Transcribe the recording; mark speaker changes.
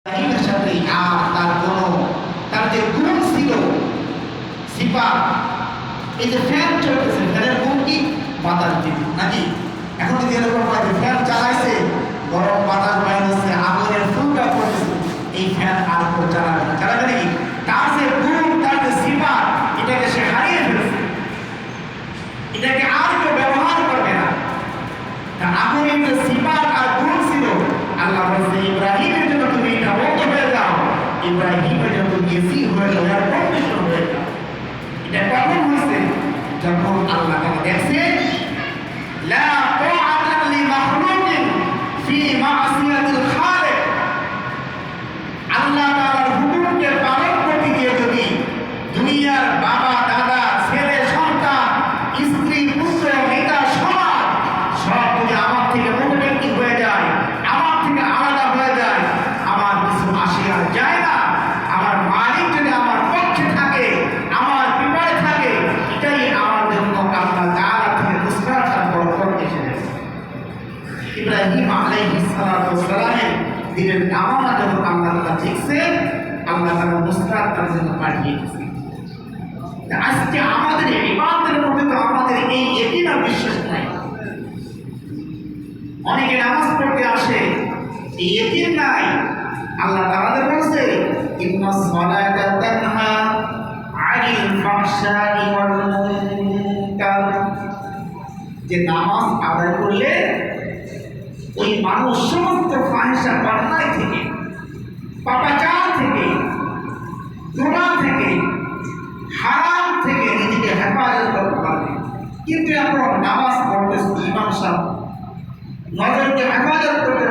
Speaker 1: ইব্রাহিমের সাথে আর তার যে গুণ ছিল সিফাত, এই যে ফ্যান চলতেছে, ফ্যানের গুণ কি? বাতাস দিবে নাকি? এখন যদি এরকম হয় যে ফ্যান চালাইছে, গরম বাতাস বাইরে হচ্ছে, আগুনের ফুলটা পড়েছে, এই ফ্যান আর কেউ চালাবে না। চালাবে নাকি? তার যে গুণ, তার যে সিফাত, এটাকে সে হারিয়ে ফেলেছে, এটাকে আর কেউ ব্যবহার করবে না। তার আগুনের যে সিফাত আর গুণ ছিল, আল্লাহ বলছে ইব্রাহিমের জন্য তুমি এটা বন্ধ হয়ে যাও, ইব্রাহিমের জন্য তুমি এসি হয়ে যাও, এর কন্ডিশন হয়ে যাও। এটা কখন হয়েছে? যখন আল্লাহ তাকে দেখছে লা তাআতা লিমাখলুকিন ফি মা'সিয়াতিল খালিক, আল্লাহ তাআলার হুকুমকে পালন করতে গিয়ে যদি দুনিয়ার বাবা দাদা ছেলে সন্তান স্ত্রী পুত্র নেতা সমাজ সব যদি আমার থেকে মুখোমুখি হয়ে যায়, আমার থেকে আলাদা হয়ে যায়, আমার কিছু আসে আর যায় না। আমার মালিক যদি আমার পক্ষে থাকে, আমার বিপদে থাকে, এটাই আমার জন্য আল্লাহ তাআলা থেকে মুসরাত আর বরকত এসে গেছে। ইব্রাহিম আলাইহিস সালাতু ওয়াস সালামের দিনের কামনা যখন আল্লাহ তাআলা দেখছে, আল্লাহ তাআলা মুসরাত তার জন্য পাঠিয়ে দিয়েছে। আজকে আমাদের ইবাদতের মধ্যে তো আমাদের এই ইয়াকিন আর বিশ্বাস নাই। অনেকে নামাজ পড়তে আসে, এই ইয়াকিন নাই। আল্লাহ তাআলা বলছে ইন্নাস সালাতা তানহা আনিল ফাহশাই ওয়াল মুনকার, যে নামাজ আদায় করলে ওই মানুষ সমস্ত ফাহিশা অন্যায় থেকে, পাপাচার থেকে, গুনাহ থেকে, হারাম থেকে নিজেকে হেফাজত করতে পারবে। কিন্তু এখন নামাজ পড়তেছে, ইমাম সাহেব নজরকে হেফাজত করতে